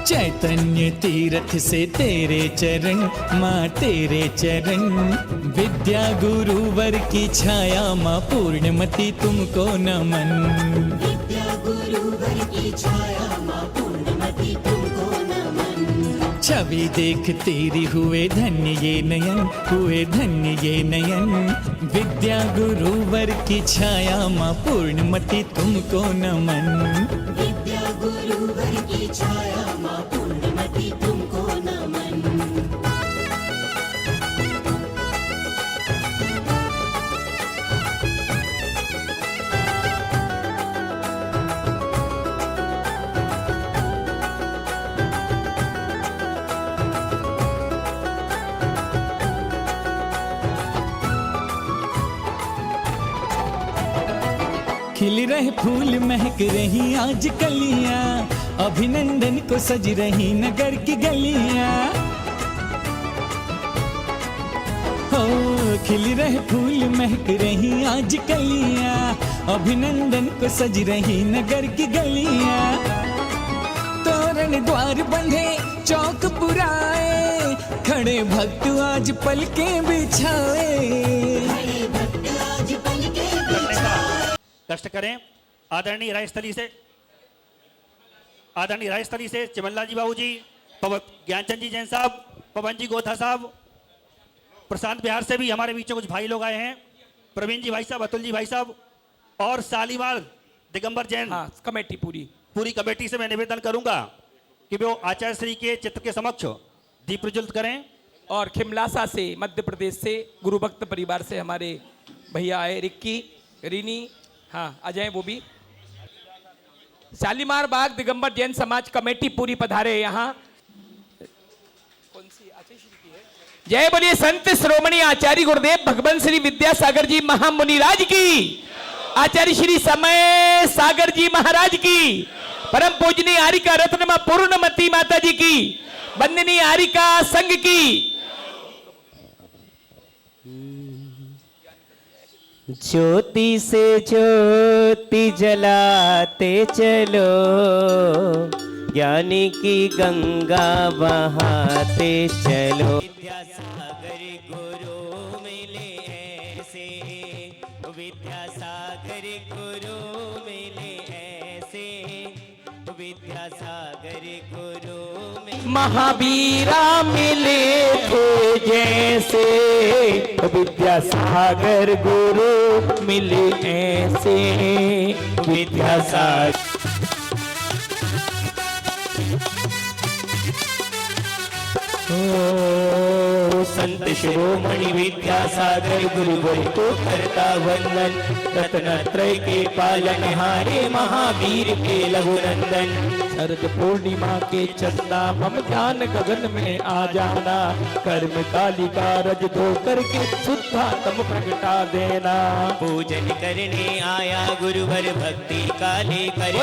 चैतन्य तीर्थ से तेरे चरण, माँ तेरे चरण। विद्या गुरुवर की छाया माँ पूर्णमती तुमको नमन। विद्या गुरुवर की छाया माँ पूर्णमती तुमको नमन। छवि देख तेरी हुए धन्य ये नयन, हुए धन्य ये नयन। विद्या गुरुवर की छाया माँ पूर्णमती तुमको नमन। विद्या गुरुवर की छाया माँ पूर्णमती तुमको नमन। खिल रहे फूल महक रही आज कलियां, अभिनंदन को सज रही नगर की गलियां। हो खिल रहे फूल महक रही आज कलियां, अभिनंदन को सज रही नगर की गलियां। तोरण द्वार बंधे चौक पुराए, खड़े भक्त आज पलके बिछाए। खड़े भक्त आज पलके बिछाए। कष्ट करें। आदरणीय रायस्थली से, आदरणीय रायस्थली से चिमल्ला जी बाबू जी, ज्ञानचंद जी जैन साहब, पवन जी गोथा साहब, प्रशांत बिहार से भी हमारे बीच में कुछ भाई लोग आए हैं, प्रवीण जी भाई साहब, अतुल जी भाई साहब और शालीमार दिगंबर जैन। हाँ, कमेटी पूरी कमेटी से मैं निवेदन करूंगा कि वो आचार्य श्री के चित्र के समक्ष दीप प्रज्वलित करें। और खिमलासा से, मध्य प्रदेश से, गुरु भक्त परिवार से हमारे भैया आए, रिक्की, रीनी, हाँ अजय, वो भी। शालीमार बाग दिगंबर जैन समाज कमेटी पूरी पधारे यहाँ। कौन सी आचार्य श्री की है? जय बोलिए संत श्रोमणी आचार्य गुरुदेव भगवान श्री विद्यासागर जी महामुनिराज की, आचार्य श्री समय सागर जी महाराज की, परम पूजनीय आरिका रत्न मां पूर्णमती माता जी की, वंदनीय आरिका संघ की। ज्योति से ज्योति जलाते चलो, ज्ञानी की गंगा बहाते चलो। विद्यासागर गुरु मिले ऐसे, विद्यासागर गुरु मिले ऐसे, विद्यासागर गुरु महावीरा मिले थे जैसे, विद्यासागर गुरु मिले ऐसे। विद्यासागर संत शिरोमणि विद्यासागर गुरु को करता वंदन, रत्नत्रय के पालनहारे महावीर के लघुनंदन। शरद पूर्णिमा के चंदा मम ध्यान गगन में आ जाना, कर्म कालिका रज धो करके शुद्धात्म प्रगटा देना। पूजन करने आया गुरुवर भक्ति का लेकर,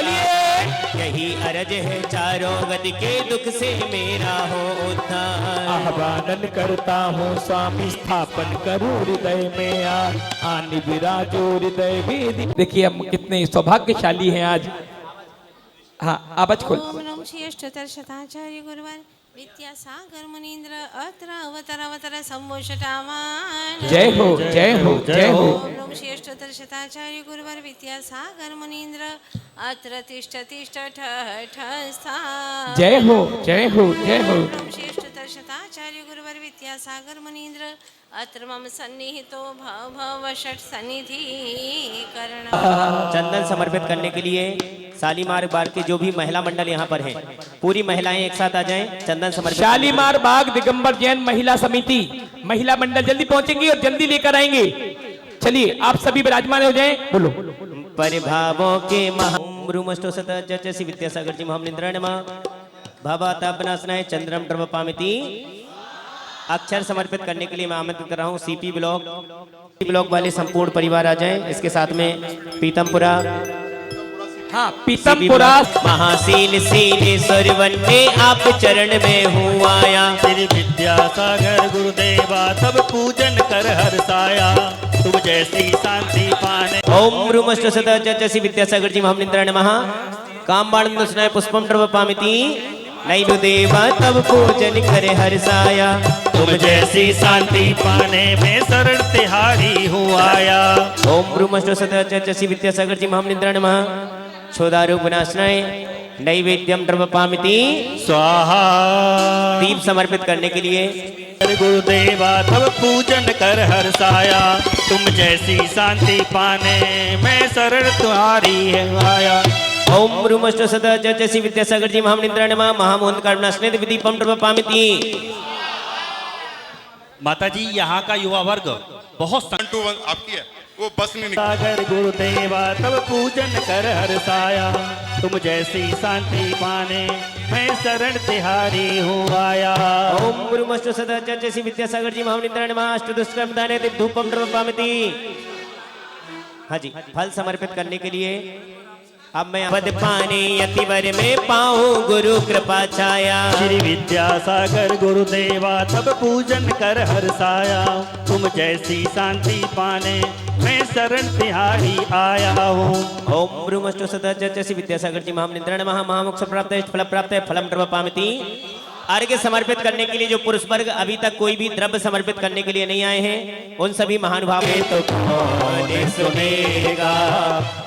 यही अरज है चारों गति के दुख से मेरा हो उद्धार। आह्वान करता हूँ स्वामी स्थापन करो हृदय में, आनि विराजो हृदय वेदी। देखिए हम कितने सौभाग्यशाली हैं आज। हाँ आवाज खोल। ओम नमः श्री अष्टोत्तर शताचार्य गुरुवर विद्यासागर मुनीन्द्र अत्र अवतर संभूषितावान्। जय हो जय हो जय हो। ओम नमः श्री अष्टोत्तर शताचार्य गुरुवर विद्यासागर मुनीन्द्र अत्र तिष्ठ तिष्ठ ठठ स्था। जय हो जय हो जय हो। ओम नमः श्री अष्टोत्तर शताचार्य गुरुवर विद्यासागर मुनीन्द्र अत्र मम सन्निहितो भव भव षट सन्निधि करण। चंदन समर्पित करने के लिए शालीमार बाग के जो भी महिला मंडल यहाँ पर हैं, पूरी महिलाएं एक साथ आ जाएं, चंदन समर्पित। शालीमार बाग दिगंबर जैन महिला समिति, महिला मंडल जल्दी पहुंचेंगी और जल्दी लेकर आएंगे। चलिए आप सभी विराजमान हो जाएं, बोलो। परिभावों के महामृमष्टोसत जचसी विद्यासागर जी महामनिंद्र नमः। भावातापनासनाय चंद्रम प्रवपामिति। अक्षर समर्पित करने के लिए मैं आमंत्रित कर रहा हूँ सीपी ब्लॉक वाले संपूर्ण परिवार आ जाएं। इसके साथ में पीतमपुरा, हाँ पीतमपुरा महासील सीलेश्वर वन्ने आप चरण में हूँ आया। श्री विद्यासागर गुरुदेवा सब पूजन कर हर्षाया, तुम जैसी शांति पाने। ओम रूमष्ट सदा चचसी विद्यासागर जी महामनिंद्र नमः। कामबाण पुष्पम प्रवपामिति। नहीं देवा तब पूजन करे हर्षाया। तुम जैसी शांति पाने में शरण तिहारी हूँ आया। ओम ब्रह्मष्टो सतचि विद्यासागर जी महामनिंद्राय नमः। क्षोधारूप विनाशनाय नैवेद्यम द्रवपामिति स्वाहा। दीप समर्पित करने के लिए गुरुदेवा तब पूजन कर हर्षाया। तुम जैसी शांति पाने में शरण तुम्हारी है आया। ओम ब्रह्मष्टो सतचि विद्यासागर जी महामनिंद्राय नमः। महामोहन कर्णस्नेह विदीपम द्रवपामिति। माता जी यहाँ का युवा वर्ग बहुत 1 to 1 आपकी है, वो बस नहीं निकली। सागर गुरुदेवा तब पूजन कर हर्षाया। तुम जैसी शांति पाने मैं शरण तिहारी हूँ आया। ओम ब्रह्मष्टो सतचि विद्यासागर जी महामनिंद्राय नमः। अष्टदुष्कर्म दाने धूपम द्रवपामिति। हाँ जी, फल समर्पित करने के लिए अब मैं पद पाने यतिवर में पाऊं गुरु कृपा छाया। श्री विद्यासागर गुरुदेवा तब पूजन कर हर्षाया। तुम जैसी शांति पाने मैं शरण तिहारी आया हूँ। ओम ब्रह्मष्टो सतचि विद्यासागर जी महामनिंद्राय नमः। महामोक्ष प्राप्त है, फल प्राप्त है, फलम द्रवपामिति। अर्घ्य समर्पित करने के लिए जो पुरुष वर्ग अभी तक कोई भी द्रव्य समर्पित करने के लिए नहीं आए हैं, उन सभी महानुभावों तो कौन सुनेगा,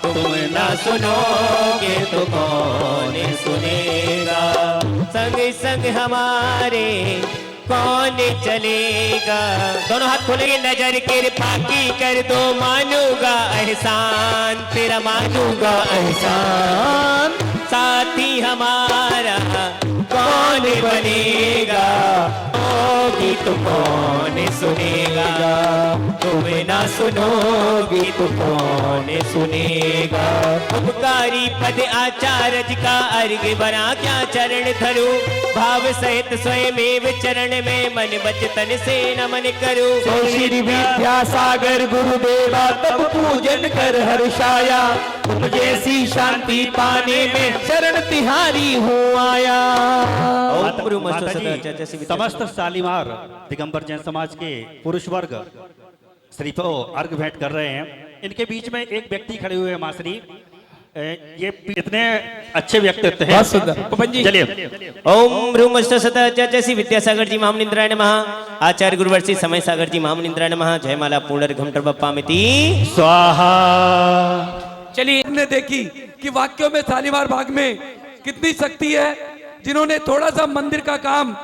तुम ना सुनोगे तो कौन सुनेगा। संग संग हमारे कौन चलेगा। दोनों हाथ खोलेंगे, नजर कृपा की कर दो, मानूंगा एहसान तेरा, मानूंगा एहसान। साथी हमारा कौन बनेगा, होगी तो कौन सुनेगा, तुम ना सुनोगी तो कौन सुनेगा। उपकारी पद आचार्य का अर्घ्य बना क्या चरण धरू, भाव सहित स्वयं चरण में मन बचतन से नमन करूं। तो श्री विद्यासागर गुरुदेवा तब पूजन कर हर्षाया। तुम जैसी शांति पाने में शरण तिहारी हूँ आया। माता जी, समस्त शालीमार दिगंबर जैन समाज के पुरुष वर्ग श्रीफो अर्घ भेंट कर रहे हैं। इनके बीच में एक व्यक्ति खड़े हुए हैं मासरी। ये इतने अच्छे व्यक्तित्व हैं। बहुत सुंदर। पवन जी। चलिए। ओम ब्रह्मष्टो सतचि विद्यासागर जी महामनिंद्राय नमः। आचार्य गुरुवर्षि समय सागर जी महामनिंद्राय नमः। जयमाला पूर्णर्घम द्रवपामिति स्वाहा। चलिए, हमने देखी कि वाक्यों में शालीमार बाग में कितनी शक्ति है। जिन्होंने थोड़ा सा मंदिर का काम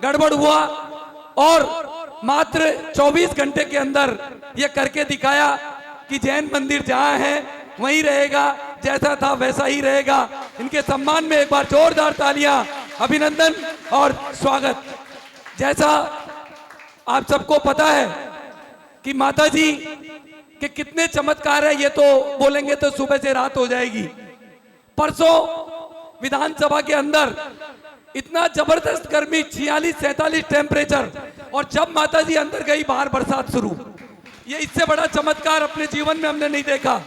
गड़बड़ हुआ और मात्र 24 घंटे के अंदर यह करके दिखाया कि जैन मंदिर जहां है वहीं रहेगा, जैसा था वैसा ही रहेगा। इनके सम्मान में एक बार जोरदार तालियां, अभिनंदन और स्वागत। जैसा आप सबको पता है कि माता जी के कितने चमत्कार है, ये तो बोलेंगे तो सुबह से रात हो जाएगी। परसों विधानसभा के अंदर इतना जबरदस्त गर्मी, 46-47 टेम्परेचर, और जब माता जी अंदर गई बाहर बरसात शुरू। ये इससे बड़ा चमत्कार अपने जीवन में हमने नहीं देखा।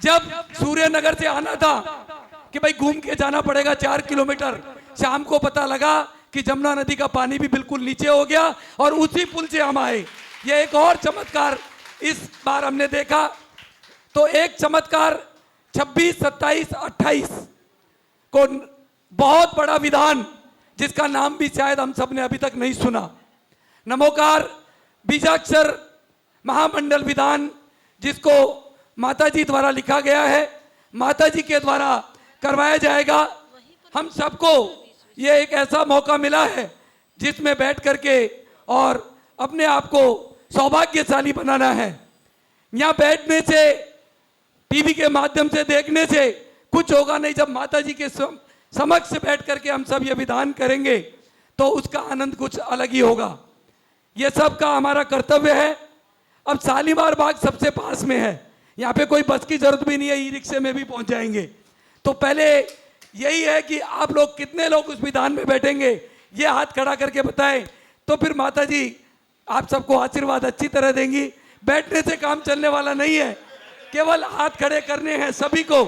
जब सूर्यनगर से आना था कि भाई घूम के जाना पड़ेगा 4 किलोमीटर, शाम को पता लगा कि जमुना नदी का पानी भी बिल्कुल नीचे हो गया और उसी पुल से हम आए। ये एक और चमत्कार इस बार हमने देखा। तो एक चमत्कार 26, 27, 28 को बहुत बड़ा विधान, जिसका नाम भी शायद हम सब ने अभी तक नहीं सुना, नमोकार बीजाक्षर महामंडल विधान, जिसको माता जी द्वारा लिखा गया है, माता जी के द्वारा करवाया जाएगा। हम सबको ये एक ऐसा मौका मिला है जिसमें बैठ करके और अपने आप को सौभाग्यशाली बनाना है। यहाँ बैठने से, टीवी के माध्यम से देखने से कुछ होगा नहीं। जब माता जी के समक्ष बैठ करके हम सब ये विधान करेंगे तो उसका आनंद कुछ अलग ही होगा। ये सब का हमारा कर्तव्य है। अब शालीमार बाग सबसे पास में है, यहाँ पे कोई बस की जरूरत भी नहीं है, ई रिक्शे में भी पहुंच जाएंगे। तो पहले यही है कि आप लोग कितने लोग उस विधान में बैठेंगे, ये हाथ खड़ा करके बताएं, तो फिर माता जी आप सबको आशीर्वाद अच्छी तरह देंगी। बैठने से काम चलने वाला नहीं है, केवल हाथ खड़े करने हैं सभी को।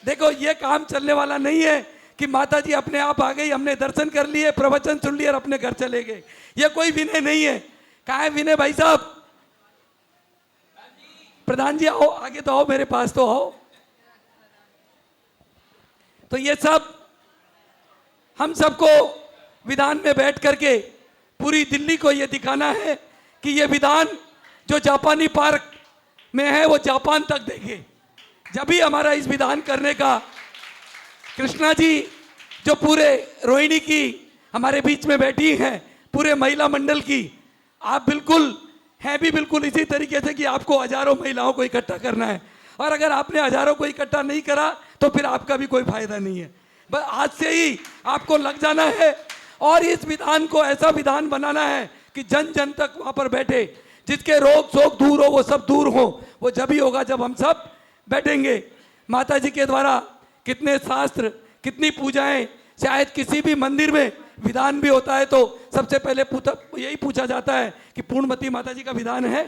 देखो, ये काम चलने वाला नहीं है कि माता जी अपने आप आ गई, हमने दर्शन कर लिए, प्रवचन सुन लिए और अपने घर चले गए। ये कोई विनय नहीं है। कहाँ है विनय भाई साहब? प्रधान जी आओ, आगे तो आओ, मेरे पास तो आओ। तो ये सब हम सबको विधान में बैठ करके पूरी दिल्ली को ये दिखाना है कि ये विधान जो जापानी पार्क में है वो जापान तक देखे। जब भी हमारा इस विधान करने का, कृष्णा जी जो पूरे रोहिणी की हमारे बीच में बैठी हैं, पूरे महिला मंडल की, आप बिल्कुल हैं भी बिल्कुल इसी तरीके से कि आपको हजारों महिलाओं को इकट्ठा करना है, और अगर आपने हजारों को इकट्ठा नहीं करा तो फिर आपका भी कोई फायदा नहीं है। बस आज से ही आपको लग जाना है और इस विधान को ऐसा विधान बनाना है कि जन जन तक वहाँ पर बैठे, जिसके रोग शोक दूर हो वो सब दूर हो। वो जब ही होगा जब हम सब बैठेंगे। माता जी के द्वारा कितने शास्त्र, कितनी पूजाएं, शायद किसी भी मंदिर में विधान भी होता है तो सबसे पहले यही पूछा जाता है कि पूर्णमती माता जी का विधान है,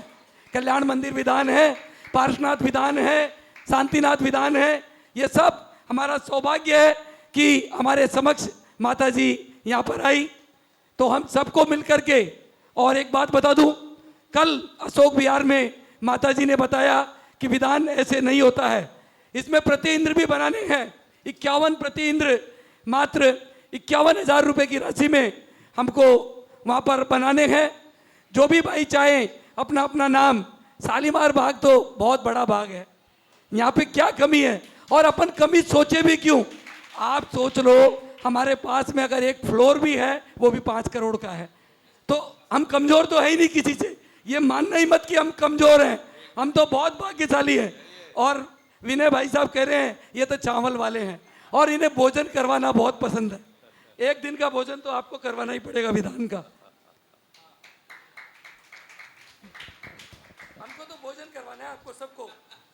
कल्याण मंदिर विधान है, पार्श्वनाथ विधान है, शांतिनाथ विधान है। ये सब हमारा सौभाग्य है कि हमारे समक्ष माता जी यहाँ पर आई। तो हम सबको मिलकर के, और एक बात बता दूं, कल अशोक विहार में माता जी ने बताया कि विधान ऐसे नहीं होता है, इसमें प्रति इंद्र भी बनाने हैं। 51 प्रति इंद्र मात्र 51,000 रुपये की राशि में हमको वहाँ पर बनाने हैं। जो भी भाई चाहे अपना अपना नाम, शालीमार बाग तो बहुत बड़ा बाग है, यहाँ पे क्या कमी है, और अपन कमी सोचे भी क्यों। आप सोच लो हमारे पास में अगर एक फ्लोर भी है वो भी 5 करोड़ का है, तो हम कमजोर तो है ही नहीं किसी से। ये मानना ही मत कि हम कमजोर हैं, हम तो बहुत भाग्यशाली हैं। और विनय भाई साहब कह रहे हैं ये तो चावल वाले हैं और इन्हें भोजन करवाना बहुत पसंद है। एक दिन का भोजन तो आपको करवाना ही पड़ेगा विधान का। हमको तो भोजन करवाना है आपको सबको,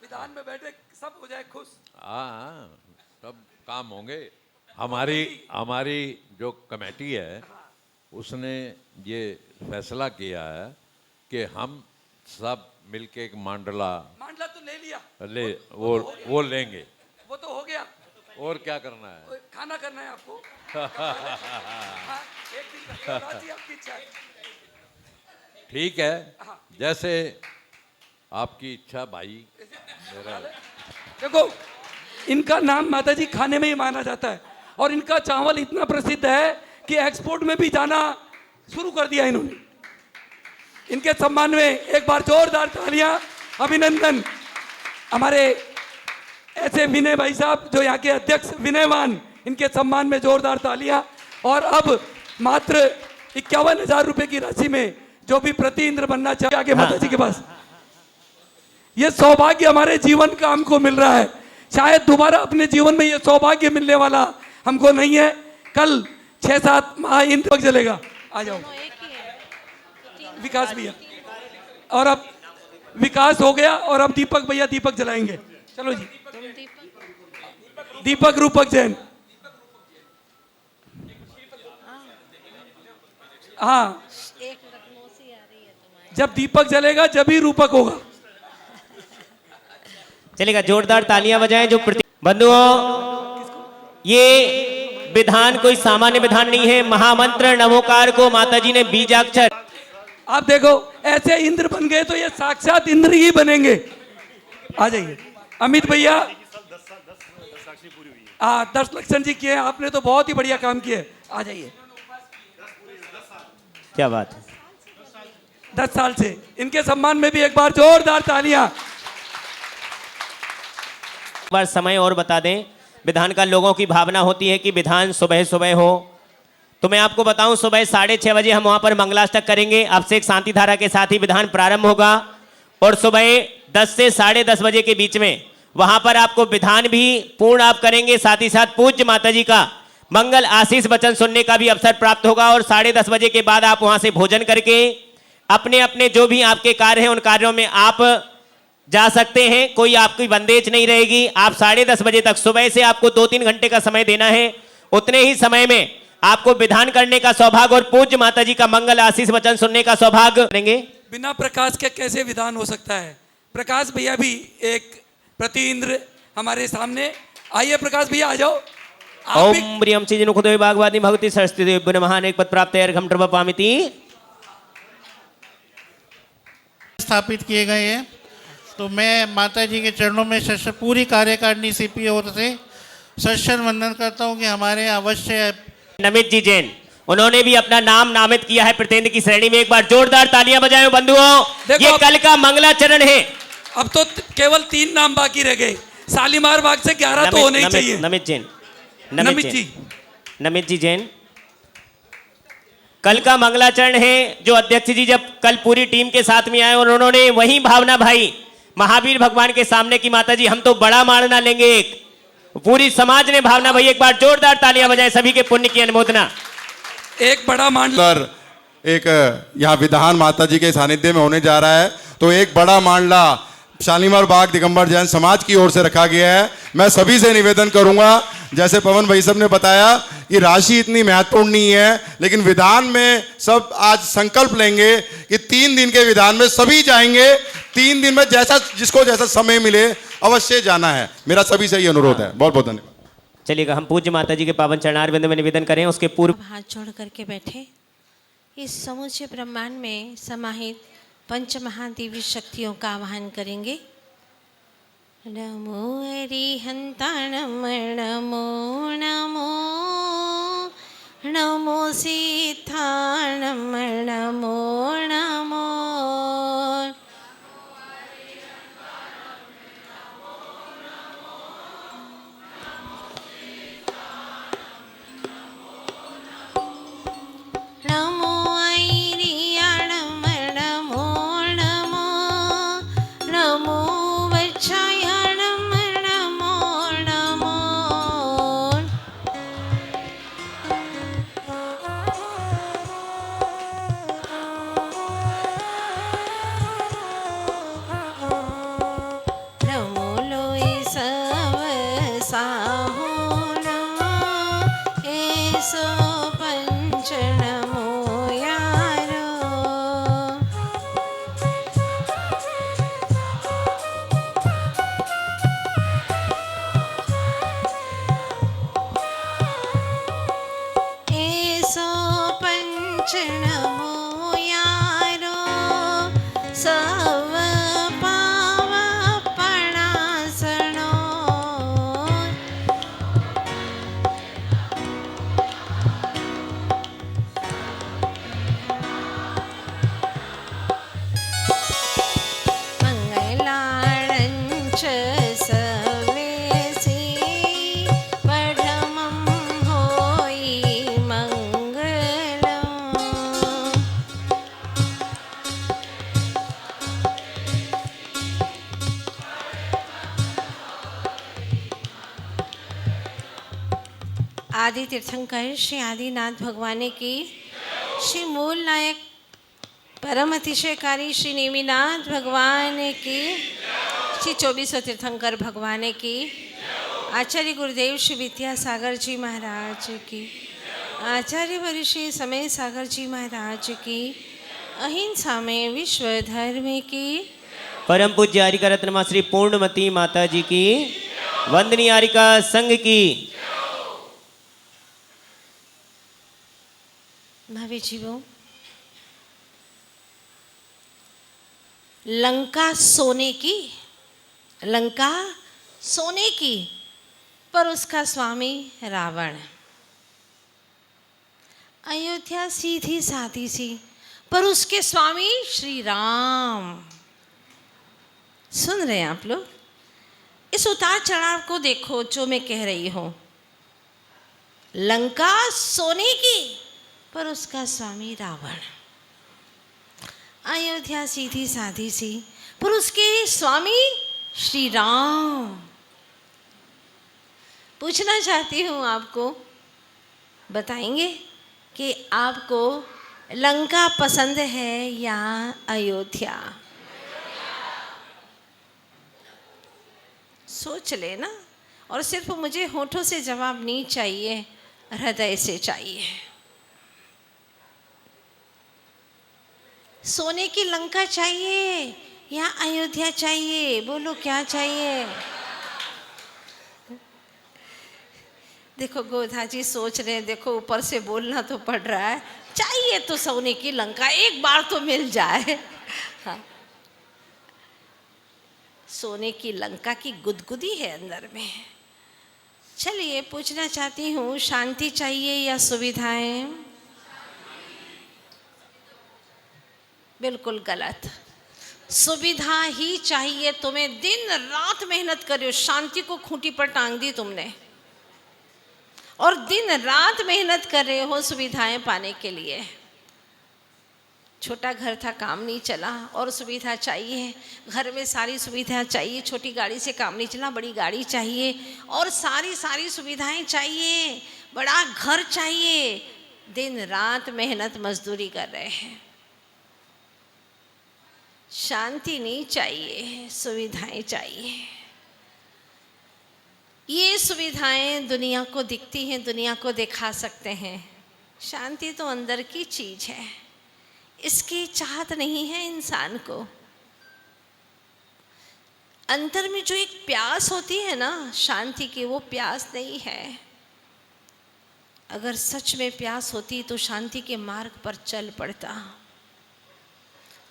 विधान में बैठे सब हो जाए खुश। हाँ, सब काम होंगे। हमारी जो कमेटी है उसने ये फैसला किया है कि हम सब मिलके एक मांडला तो ले लिया, वो लेंगे। वो तो हो गया। और क्या करना है? खाना करना है आपको। हाँ, एक दिन का राजी आपकी इच्छा है। ठीक है, जैसे आपकी इच्छा भाई। मेरा देखो, इनका नाम माता जी खाने में ही माना जाता है और इनका चावल इतना प्रसिद्ध है कि एक्सपोर्ट में भी जाना शुरू कर दिया इन्होंने। इनके सम्मान में एक बार जोरदार तालियां, अभिनंदन। हमारे ऐसे विनय भाई साहब जो यहाँ के अध्यक्ष विनयवान, इनके सम्मान में जोरदार तालियां। और अब मात्र 51,000 रुपए की राशि में जो भी प्रति इंद्र बनना चाहिए आगे माता जी के पास, ये सौभाग्य हमारे जीवन का हमको मिल रहा है। शायद दोबारा अपने जीवन में ये सौभाग्य मिलने वाला हमको नहीं है। कल 6-7 महाइंद्र जलेगा। आ जाओ विकास भैया, और अब विकास हो गया और अब दीपक भैया दीपक जलाएंगे। चलो जी, दीपक रूपक जैन। हाँ, जब दीपक जलेगा जब ही रूपक होगा। चलेगा, जोरदार तालियां बजाएं। जो बंधुओं, ये विधान कोई सामान्य विधान नहीं है। महामंत्र नमोकार को माताजी ने बीजाक्षर। आप देखो, ऐसे इंद्र बन गए तो ये साक्षात इंद्र ही बनेंगे। आ जाइए अमित भैया। 10 लक्षण जी किए, आपने तो बहुत ही बढ़िया काम किए। आ जाइए। क्या बात है, 10 साल से इनके सम्मान में भी एक बार जोरदार तालियां। एक बार समय और बता दें। विधान का लोगों की भावना होती है कि विधान सुबह सुबह हो, तो मैं आपको बताऊं सुबह 6:30 बजे हम वहां पर मंगलाष्टक करेंगे। अब से एक शांति धारा के साथ ही विधान प्रारंभ होगा और सुबह 10 से 10:30 बजे के बीच में वहां पर आपको विधान भी पूर्ण आप करेंगे। साथ ही साथ पूज्य माता जी का मंगल आशीष वचन सुनने का भी अवसर प्राप्त होगा और 10:30 बजे के बाद आप वहां से भोजन करके अपने अपने जो भी आपके कार्य हैं उन कार्यों में आप जा सकते हैं। कोई आपकी बंदेज नहीं रहेगी। आप 10:30 बजे तक, सुबह से आपको 2-3 घंटे का समय देना है। उतने ही समय में आपको विधान करने का सौभाग्य और पूज्य माता जी का मंगल आशीष वचन सुनने का सौभाग्य करेंगे। बिना प्रकाश के कैसे विधान हो सकता है? प्रकाश भैया भी एक प्रति इंद्र हमारे सामने। आइए प्रकाश भैया, आ जाओ। ओम प्रियम चीज नुखदोय भागवती भक्ति सरस्वती देव महान एक पद प्राप्त अर्घम पामिति स्थापित किए गए हैं। तो मैं माता जी के चरणों में पूरी कार्यकारिणी सीपी ओर से सशस्त्र वंदन करता हूँ कि हमारे अवश्य नमित जी जैन, उन्होंने भी अपना नाम नामित किया है प्रतिनिधि की श्रेणी में। एक बार जोरदार तालियां बजाएं बंधुओं। देखो, ये कल का मंगलाचरण है। अब तो केवल 3 नाम बाकी रह गए। शालीमार बाग से 11 तो होने ही चाहिए। नमित जैन, नमित जी जैन, कल का मंगलाचरण है जो अध्यक्ष जी जब कल पूरी टीम के साथ में आए और उन्होंने वही भावना भाई महावीर भगवान के सामने की, माता जी हम तो बड़ा मानना लेंगे। एक पूरी समाज ने भावना भाई, एक बार जोरदार तालियां बजाएं सभी के पुण्य की अनुमोदना। एक बड़ा मान एक यहाँ विधान माता जी के सानिध्य में होने जा रहा है, तो एक बड़ा मांडला शालीमार बाग दिगंबर जैन समाज की ओर से रखा गया है। मैं सभी से निवेदन करूंगा, जैसे पवन भाई साहब ने बताया कि राशि इतनी महत्वपूर्ण नहीं है, लेकिन विधान में सब आज संकल्प लेंगे कि 3 दिन के विधान में सभी जाएंगे। 3 दिन में जैसा जिसको जैसा समय मिले अवश्य जाना है। मेरा सभी से ही अनुरोध है। बहुत बहुत धन्यवाद। चलिएगा, हम पूज्य माता जी के पावन चरणारविंद में निवेदन करें। उसके पूर्व हाथ जोड़ करके बैठे। इस समूचे ब्रह्मांड में समाहित पंच महादेवी शक्तियों का आवाहन करेंगे। नमो अरिहंता नमो नमो नमो सीता नमो नमो नमो नमो ऐरिया नमो नमो नमो नमो वच्छाया नमो नमो नमो नमो लोई सब साहू नमो ऐसो पंच नमो यारो ऐसो पंच नमो यारो सब पाव पणासणो मंगलाणञ्च सवेसि पठमं होई मंगलम् आदि तीर्थंकर श्री आदिनाथ भगवान की, श्री मूल नायक परम अतिशयकारी श्री नेमिनाथ भगवान की, श्री 24 तीर्थंकर भगवान की, आचार्य गुरुदेव श्री विद्यासागर जी महाराज की, आचार्य वरि श्री समय सागर जी महाराज की, अहिंसा में विश्व धर्म की, परम पूज्य आरिका रत्नमा श्री पूर्णमती माता जी की, वंदनीय आरिका संघ की। भावी जीवों, लंका सोने की, लंका सोने की, पर उसका स्वामी रावण। अयोध्या सीधी सादी सी, पर उसके स्वामी श्री राम। सुन रहे हैं आप लोग? इस उतार चढ़ाव को देखो जो मैं कह रही हूं। लंका सोने की, पर उसका स्वामी रावण। अयोध्या सीधी सादी सी, पर उसके स्वामी श्री राम। पूछना चाहती हूँ आपको, बताएंगे कि आपको लंका पसंद है या अयोध्या? सोच लेना, और सिर्फ मुझे होठों से जवाब नहीं चाहिए, हृदय से चाहिए। सोने की लंका चाहिए या अयोध्या चाहिए? बोलो क्या चाहिए? देखो गोधा जी सोच रहे हैं, देखो ऊपर से बोलना तो पड़ रहा है। चाहिए तो सोने की लंका, एक बार तो मिल जाए। हाँ, सोने की लंका की गुदगुदी है अंदर में। चलिए पूछना चाहती हूँ, शांति चाहिए या सुविधाएं? बिल्कुल गलत। सुविधा ही चाहिए तुम्हें। दिन रात मेहनत करो, शांति को खूंटी पर टांग दी तुमने, और दिन रात मेहनत कर रहे हो सुविधाएं पाने के लिए। छोटा घर था, काम नहीं चला, और सुविधा चाहिए। घर में सारी सुविधा चाहिए, छोटी गाड़ी से काम नहीं चला, बड़ी गाड़ी चाहिए, और सारी सुविधाएं चाहिए, बड़ा घर चाहिए। दिन रात मेहनत मजदूरी कर रहे हैं। शांति नहीं चाहिए, सुविधाएं चाहिए। ये सुविधाएं दुनिया को दिखती हैं, दुनिया को दिखा सकते हैं। शांति तो अंदर की चीज है, इसकी चाहत नहीं है इंसान को। अंदर में जो एक प्यास होती है ना शांति की, वो प्यास नहीं है। अगर सच में प्यास होती तो शांति के मार्ग पर चल पड़ता।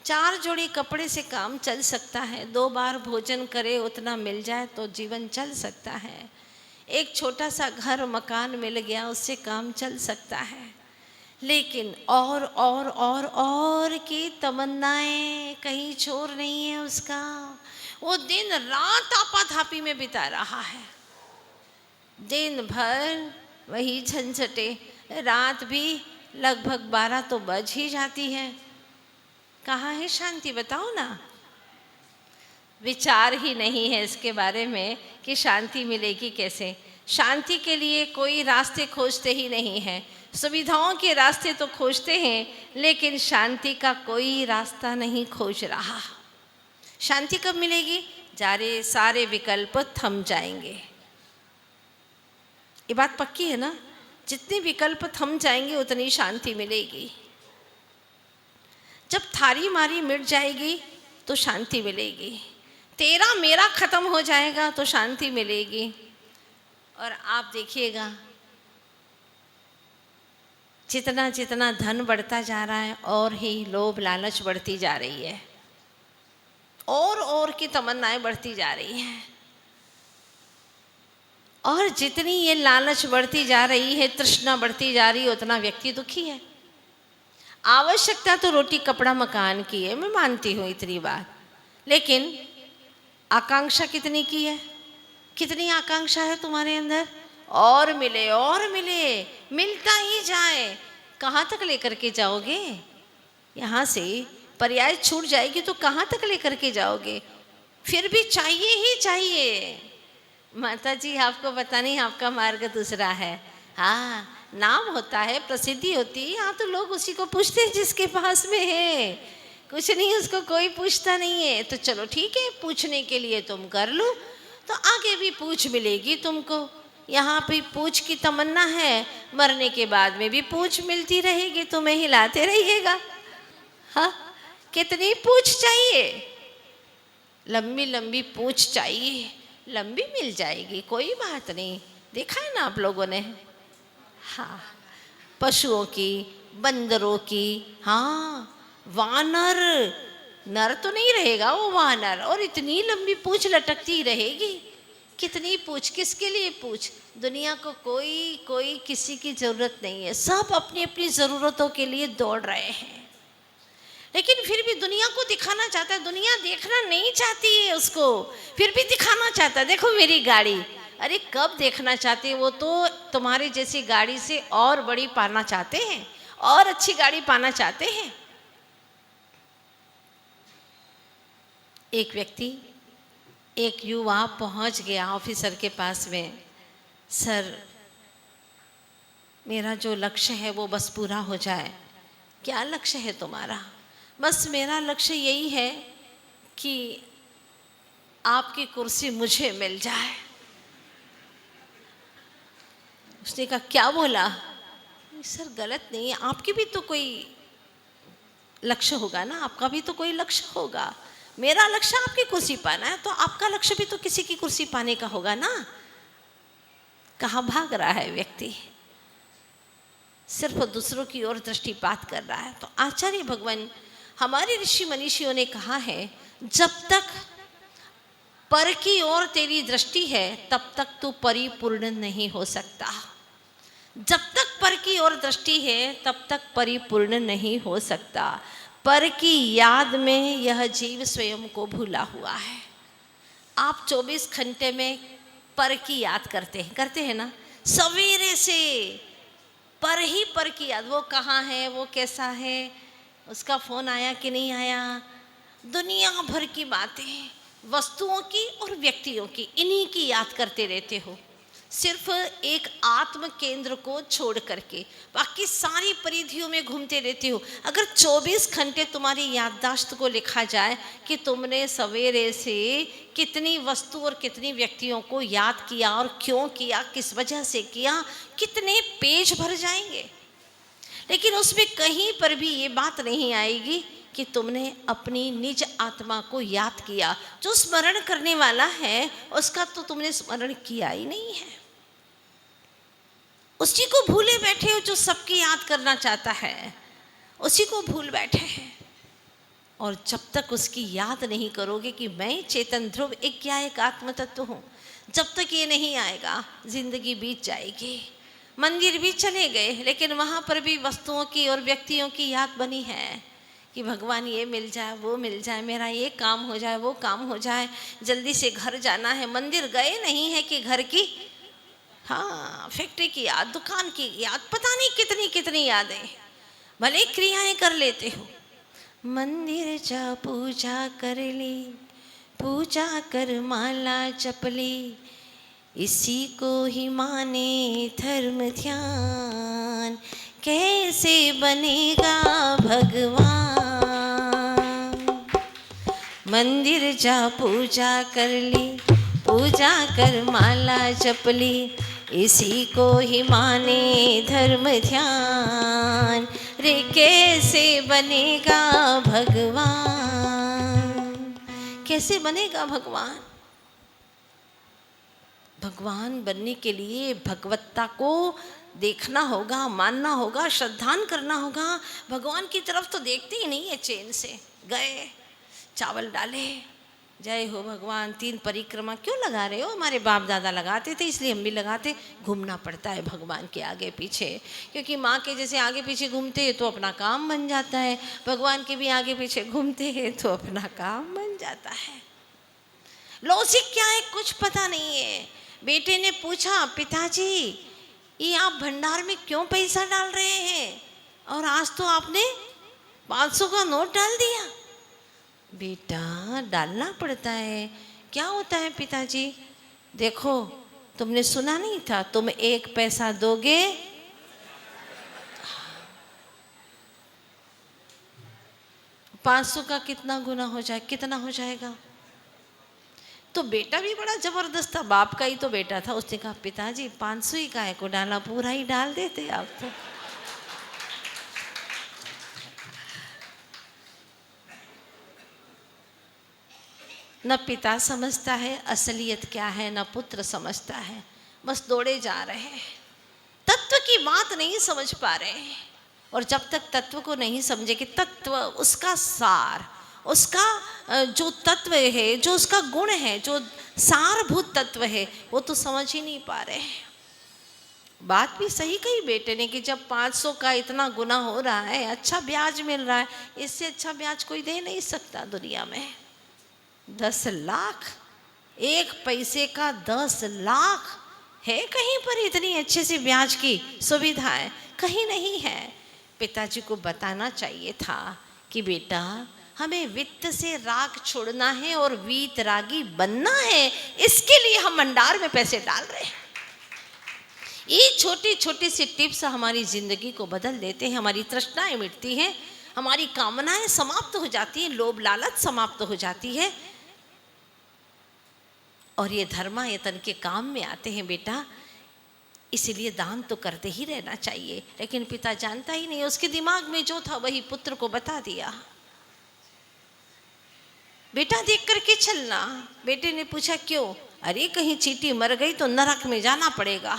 4 जोड़ी कपड़े से काम चल सकता है, 2 बार भोजन करे उतना मिल जाए तो जीवन चल सकता है। एक छोटा सा घर मकान मिल गया, उससे काम चल सकता है। लेकिन और की तमन्नाएं, कहीं छोर नहीं है उसका। वो दिन रात आपाधापी में बिता रहा है, दिन भर वही झंझटे, रात भी लगभग 12 तो बज ही जाती है। कहाँ है शांति, बताओ ना। विचार ही नहीं है इसके बारे में कि शांति मिलेगी कैसे। शांति के लिए कोई रास्ते खोजते ही नहीं हैं। सुविधाओं के रास्ते तो खोजते हैं, लेकिन शांति का कोई रास्ता नहीं खोज रहा। शांति कब मिलेगी? सारे विकल्प थम जाएंगे। ये बात पक्की है ना? जितने विकल्प थम जाएंगे उतनी शांति मिलेगी। जब थारी मारी मिट जाएगी तो शांति मिलेगी। तेरा मेरा खत्म हो जाएगा तो शांति मिलेगी। और आप देखिएगा, जितना जितना धन बढ़ता जा रहा है और ही लोभ लालच बढ़ती जा रही है, और की तमन्नाएं बढ़ती जा रही हैं। और जितनी ये लालच बढ़ती जा रही है, तृष्णा बढ़ती जा रही है, उतना व्यक्ति दुखी है। आवश्यकता तो रोटी कपड़ा मकान की है, मैं मानती हूँ इतनी बात, लेकिन आकांक्षा कितनी की है? कितनी आकांक्षा है तुम्हारे अंदर? और मिले, मिलता ही जाए। कहाँ तक लेकर के जाओगे? यहाँ से पर्याय छूट जाएगी तो कहाँ तक लेकर के जाओगे? फिर भी चाहिए ही चाहिए। माता जी, आपको पता नहीं, आपका मार्ग दूसरा है। हाँ, नाम होता है, प्रसिद्धि होती है, यहाँ तो लोग उसी को पूछते हैं जिसके पास में है, कुछ नहीं उसको कोई पूछता नहीं है। तो चलो ठीक है, पूछने के लिए तुम कर लो, तो आगे भी पूछ मिलेगी तुमको। यहाँ पे पूछ की तमन्ना है, मरने के बाद में भी पूछ मिलती रहेगी, तुम्हें हिलाते रहिएगा। हाँ, कितनी पूछ चाहिए? लंबी लंबी पूछ चाहिए, लंबी मिल जाएगी, कोई बात नहीं। देखा है ना आप लोगों ने? हाँ, पशुओं की, बंदरों की, हाँ, वानर, नर तो नहीं रहेगा वो वानर, और इतनी लंबी पूंछ लटकती रहेगी। कितनी पूछ, किसके लिए पूछ? दुनिया को कोई किसी की जरूरत नहीं है, सब अपनी अपनी जरूरतों के लिए दौड़ रहे हैं। लेकिन फिर भी दुनिया को दिखाना चाहता है, दुनिया देखना नहीं चाहती है उसको, फिर भी दिखाना चाहता है, देखो मेरी गाड़ी। अरे कब देखना चाहते हैं? वो तो तुम्हारी जैसी गाड़ी से और बड़ी पाना चाहते हैं, और अच्छी गाड़ी पाना चाहते हैं। एक व्यक्ति, एक युवा पहुंच गया ऑफिसर के पास में। सर, मेरा जो लक्ष्य है वो बस पूरा हो जाए। क्या लक्ष्य है तुम्हारा? बस मेरा लक्ष्य यही है कि आपकी कुर्सी मुझे मिल जाए। उसने कहा, क्या बोला? सर गलत नहीं है, आपकी भी तो कोई लक्ष्य होगा ना, आपका भी तो कोई लक्ष्य होगा। मेरा लक्ष्य आपकी कुर्सी पाना है, तो आपका लक्ष्य भी तो किसी की कुर्सी पाने का होगा ना। कहाँ भाग रहा है व्यक्ति? सिर्फ दूसरों की ओर दृष्टिपात कर रहा है। तो आचार्य भगवान, हमारे ऋषि मनीषियों ने कहा है, जब तक पर की ओर तेरी दृष्टि है तब तक तू परिपूर्ण नहीं हो सकता। जब तक पर की ओर दृष्टि है तब तक परिपूर्ण नहीं हो सकता। पर की याद में यह जीव स्वयं को भूला हुआ है। आप 24 घंटे में पर की याद करते हैं ना, सवेरे से पर की याद, वो कहाँ है, वो कैसा है, उसका फोन आया कि नहीं आया, दुनिया भर की बातें, वस्तुओं की और व्यक्तियों की, इन्हीं की याद करते रहते हो, सिर्फ एक आत्म केंद्र को छोड़ करके बाकी सारी परिधियों में घूमते रहते हो। अगर 24 घंटे तुम्हारी याददाश्त को लिखा जाए कि तुमने सवेरे से कितनी वस्तु और कितनी व्यक्तियों को याद किया और क्यों किया, किस वजह से किया, कितने पेज भर जाएंगे। लेकिन उसमें कहीं पर भी ये बात नहीं आएगी कि तुमने अपनी निज आत्मा को याद किया। जो स्मरण करने वाला है उसका तो तुमने स्मरण किया ही नहीं है, उसी को भूले बैठे हो जो सबकी याद करना चाहता है, उसी को भूल बैठे हैं। और जब तक उसकी याद नहीं करोगे कि मैं चेतन ध्रुव एक क्या एक आत्म तत्व हूँ, जब तक ये नहीं आएगा जिंदगी बीत जाएगी। मंदिर भी चले गए लेकिन वहाँ पर भी वस्तुओं की और व्यक्तियों की याद बनी है कि भगवान ये मिल जाए, वो मिल जाए, मेरा ये काम हो जाए, वो काम हो जाए, जल्दी से घर जाना है। मंदिर गए नहीं है कि घर की, हाँ, फैक्ट्री की याद, दुकान की याद, पता नहीं कितनी कितनी यादें, भले क्रियाएं कर लेते हो। मंदिर जा पूजा कर ली, पूजा कर माला जप ली, इसी को ही माने धर्म ध्यान, कैसे बनेगा भगवान। मंदिर जा पूजा कर ली, पूजा कर माला जप ली, इसी को ही माने धर्म ध्यान, रे कैसे बनेगा भगवान, कैसे बनेगा भगवान। भगवान बनने के लिए भगवत्ता को देखना होगा, मानना होगा, श्रद्धान करना होगा। भगवान की तरफ तो देखते ही नहीं है चैन से। गए, चावल डाले, जय हो भगवान, 3 परिक्रमा क्यों लगा रहे हो, हमारे बाप दादा लगाते थे इसलिए हम भी लगाते। घूमना पड़ता है भगवान के आगे पीछे, क्योंकि माँ के जैसे आगे पीछे घूमते हैं तो अपना काम बन जाता है, भगवान के भी आगे पीछे घूमते हैं तो अपना काम बन जाता है। लॉजिक क्या है कुछ पता नहीं है। बेटे ने पूछा, पिताजी ये आप भंडार में क्यों पैसा डाल रहे हैं, और आज तो आपने 500 का नोट डाल दिया। बेटा डालना पड़ता है, क्या होता है पिताजी, देखो तुमने सुना नहीं था, तुम 1 पैसा दोगे 500 का कितना गुना हो जाए, कितना हो जाएगा। तो बेटा भी बड़ा जबरदस्त था, बाप का ही तो बेटा था। उसने कहा पिताजी 500 ही काहे को डाला, पूरा ही डाल देते आप तो। न पिता समझता है असलियत क्या है, न पुत्र समझता है, बस दौड़े जा रहे हैं, तत्व की बात नहीं समझ पा रहे हैं। और जब तक तत्व को नहीं समझे कि तत्व, उसका सार, उसका जो तत्व है, जो उसका गुण है, जो सारभूत तत्व है, वो तो समझ ही नहीं पा रहे हैं। बात भी सही कही बेटे ने कि जब 500 का इतना गुना हो रहा है, अच्छा ब्याज मिल रहा है, इससे अच्छा ब्याज कोई दे नहीं सकता दुनिया में। 10 लाख, 1 पैसे का 10 लाख है कहीं पर इतनी अच्छे से ब्याज की सुविधाएं? कहीं नहीं है। पिताजी को बताना चाहिए था कि बेटा हमें वित्त से राग छोड़ना है और वीतरागी बनना है, इसके लिए हम भंडार में पैसे डाल रहे हैं। ये छोटी छोटी सी टिप्स हमारी जिंदगी को बदल देते हैं। हमारी तृष्णाएं मिटती हैं, हमारी कामनाएं समाप्त हो जाती हैं, लोभ लालच समाप्त हो जाती है, और ये धर्मायतन के काम में आते हैं बेटा। इसीलिए दान तो करते ही रहना चाहिए। लेकिन पिता जानता ही नहीं, उसके दिमाग में जो था वही पुत्र को बता दिया। बेटा देख करके चलना। बेटे ने पूछा क्यों? अरे कहीं चींटी मर गई तो नरक में जाना पड़ेगा।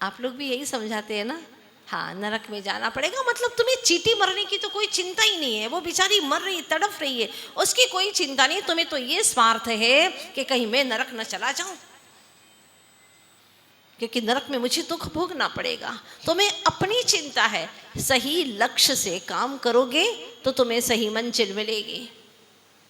आप लोग भी यही समझाते हैं ना, हाँ, नरक में जाना पड़ेगा। मतलब तुम्हें चींटी मरने की तो कोई चिंता ही नहीं है, वो बेचारी मर रही, तड़फ रही है, उसकी कोई चिंता नहीं। तुम्हें तो ये स्वार्थ है कि कहीं मैं नरक न चला जाऊं, क्योंकि नरक में मुझे दुख भोगना पड़ेगा। तुम्हें अपनी चिंता है। सही लक्ष्य से काम करोगे तो तुम्हें सही मंजिल मिलेगी।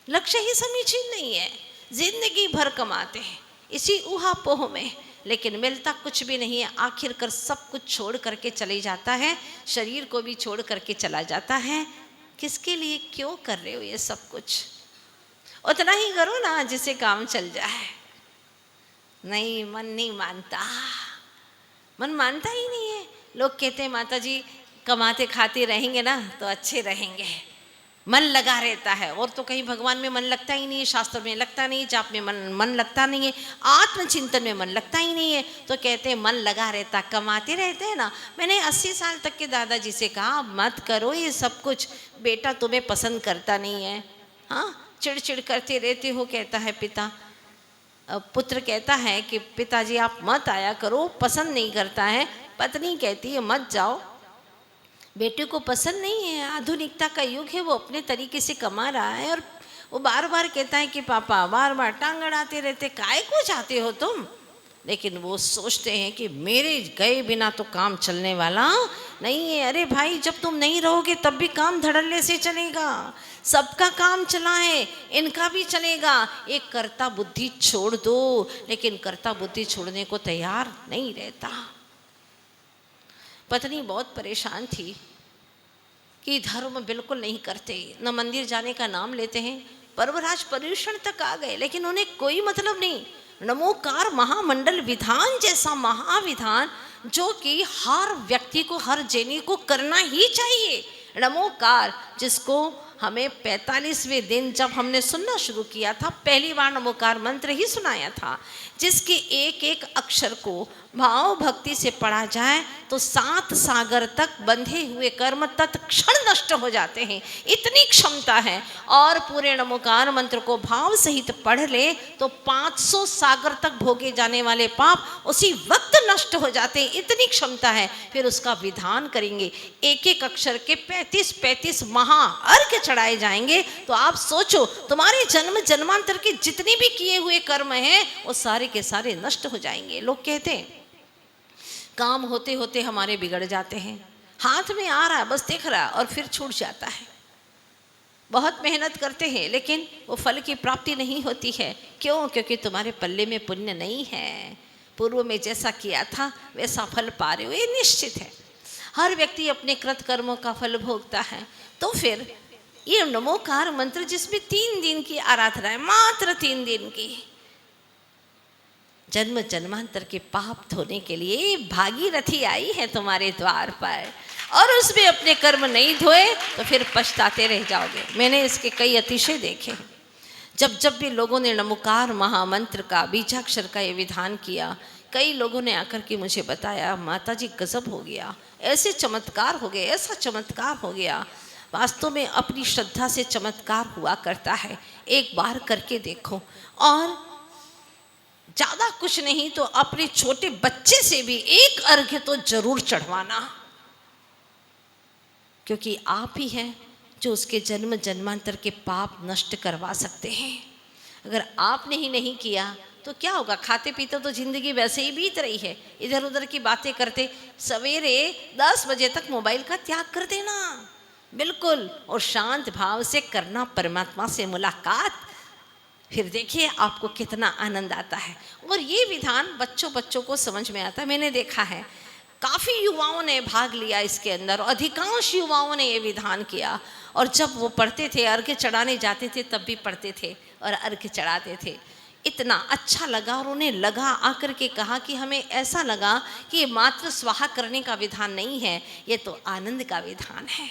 लक्ष्य ही समीचीन नहीं है, जिंदगी भर कमाते हैं इसी ऊहापोह में, लेकिन मिलता कुछ भी नहीं है। आखिरकार सब कुछ छोड़ करके चले जाता है, शरीर को भी छोड़ करके चला जाता है। किसके लिए, क्यों कर रहे हो ये सब कुछ? उतना ही करो ना जिससे काम चल जाए। नहीं, मन नहीं मानता, मन मानता ही नहीं है। लोग कहते हैं माता जी कमाते खाते रहेंगे ना तो अच्छे रहेंगे, मन लगा रहता है। और तो कहीं भगवान में मन लगता ही नहीं है, शास्त्र में लगता नहीं, जाप में मन लगता नहीं है, आत्मचिंतन में मन लगता ही नहीं है, तो कहते हैं मन लगा रहता, कमाते रहते हैं ना। मैंने 80 साल तक के दादाजी से कहा मत करो ये सब कुछ, बेटा तुम्हें पसंद करता नहीं है, हाँ चिड़चिड़ करते रहते हो। कहता है पिता, पुत्र कहता है कि पिताजी आप मत आया करो, पसंद नहीं करता है। पत्नी कहती है मत जाओ, बेटे को पसंद नहीं है, आधुनिकता का युग है, वो अपने तरीके से कमा रहा है। और वो बार बार कहता है कि पापा बार बार टांग अड़ाते रहते, काहे को चाहते हो तुम? लेकिन वो सोचते हैं कि मेरे गए बिना तो काम चलने वाला नहीं है। अरे भाई, जब तुम नहीं रहोगे तब भी काम धड़ल्ले से चलेगा, सबका काम चला है, इनका भी चलेगा। एक कर्ता बुद्धि छोड़ दो, लेकिन कर्ता बुद्धि छोड़ने को तैयार नहीं रहता। पत्नी बहुत परेशान थी कि धर्म बिल्कुल नहीं करते, न मंदिर जाने का नाम लेते हैं, पर्वराज पर्यूषण तक आ गए, लेकिन उन्हें कोई मतलब नहीं। नमोकार महामंडल विधान जैसा महाविधान जो कि हर व्यक्ति को, हर जैनी को करना ही चाहिए। नमोकार जिसको हमें 45वें दिन जब हमने सुनना शुरू किया था, पहली बार नमोकार मंत्र ही सुनाया था, जिसके एक एक अक्षर को भाव भक्ति से पढ़ा जाए तो 7 सागर तक बंधे हुए कर्म तत्क्षण नष्ट हो जाते हैं, इतनी क्षमता है। और पूरे नमोकार मंत्र को भाव सहित पढ़ ले तो 500 सागर तक भोगे जाने वाले पाप उसी वक्त नष्ट हो जाते हैं, इतनी क्षमता है। फिर उसका विधान करेंगे, एक एक अक्षर के 35 महाअर्घ्य चढ़ाए जाएंगे। तो आप सोचो, तुम्हारे जन्म जन्मांतर के जितने भी किए हुए कर्म हैं वो सारे के सारे नष्ट हो जाएंगे। लोग कहते हैं काम होते होते हमारे बिगड़ जाते हैं, हाथ में आ रहा है बस दिख रहा है और फिर छूट जाता है। बहुत मेहनत करते हैं लेकिन वो फल की प्राप्ति नहीं होती है। क्यों? क्योंकि तुम्हारे पल्ले में पुण्य नहीं है, पूर्व में जैसा किया था वैसा फल पा रहे हो, ये निश्चित है। हर व्यक्ति अपने कृत कर्मों का फल भोगता है। तो फिर ये नमोकार मंत्र जिसमें 3 दिन की आराधना है, मात्र 3 दिन की, जन्म जन्मांतर के पाप धोने के लिए भागीरथी आई है तुम्हारे द्वार पर, और उसमें अपने कर्म नहीं धोए तो फिर पछताते रह जाओगे। मैंने इसके कई अतिशय देखे हैं। जब जब भी लोगों ने नमोकार महामंत्र का, बीजाक्षर का ये विधान किया, कई लोगों ने आकर के मुझे बताया माता जी गजब हो गया, ऐसे चमत्कार हो गए, ऐसा चमत्कार हो गया। वास्तव में अपनी श्रद्धा से चमत्कार हुआ करता है, एक बार करके देखो। और ज़्यादा कुछ नहीं तो अपने छोटे बच्चे से भी एक अर्घ्य तो जरूर चढ़वाना, क्योंकि आप ही हैं जो उसके जन्म जन्मांतर के पाप नष्ट करवा सकते हैं। अगर आपने ही नहीं किया तो क्या होगा? खाते पीते तो जिंदगी वैसे ही बीत रही है, इधर उधर की बातें करते। सवेरे 10 बजे तक मोबाइल का त्याग कर देना बिल्कुल, और शांत भाव से करना परमात्मा से मुलाकात। फिर देखिए आपको कितना आनंद आता है। और ये विधान बच्चों को समझ में आता है। मैंने देखा है काफ़ी युवाओं ने भाग लिया इसके अंदर, अधिकांश युवाओं ने ये विधान किया। और जब वो पढ़ते थे, अर्घ्य चढ़ाने जाते थे तब भी पढ़ते थे और अर्घ्य चढ़ाते थे। इतना अच्छा लगा और उन्हें लगा, आकर के कहा कि हमें ऐसा लगा कि ये मात्र स्वाहा करने का विधान नहीं है, ये तो आनंद का विधान है।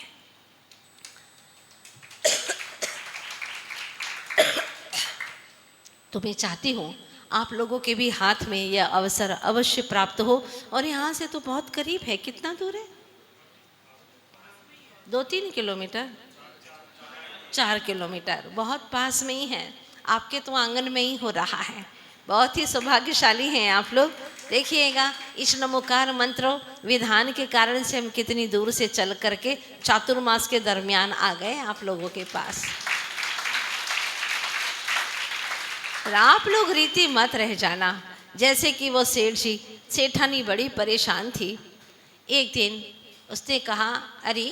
तो मैं चाहती हूँ आप लोगों के भी हाथ में यह अवसर अवश्य प्राप्त हो। और यहाँ से तो बहुत करीब है, कितना दूर है? 2-3 किलोमीटर, 4 किलोमीटर, बहुत पास में ही है। आपके तो आंगन में ही हो रहा है। बहुत ही सौभाग्यशाली हैं आप लोग। देखिएगा इस नमोकार मंत्र विधान के कारण से हम कितनी दूर से चल करके चातुर्मास के दरमियान आ गए आप लोगों के पास। और आप लोग रीति मत रह जाना। जैसे कि वो सेठ जी, सेठानी बड़ी परेशान थी। एक दिन उसने कहा, अरे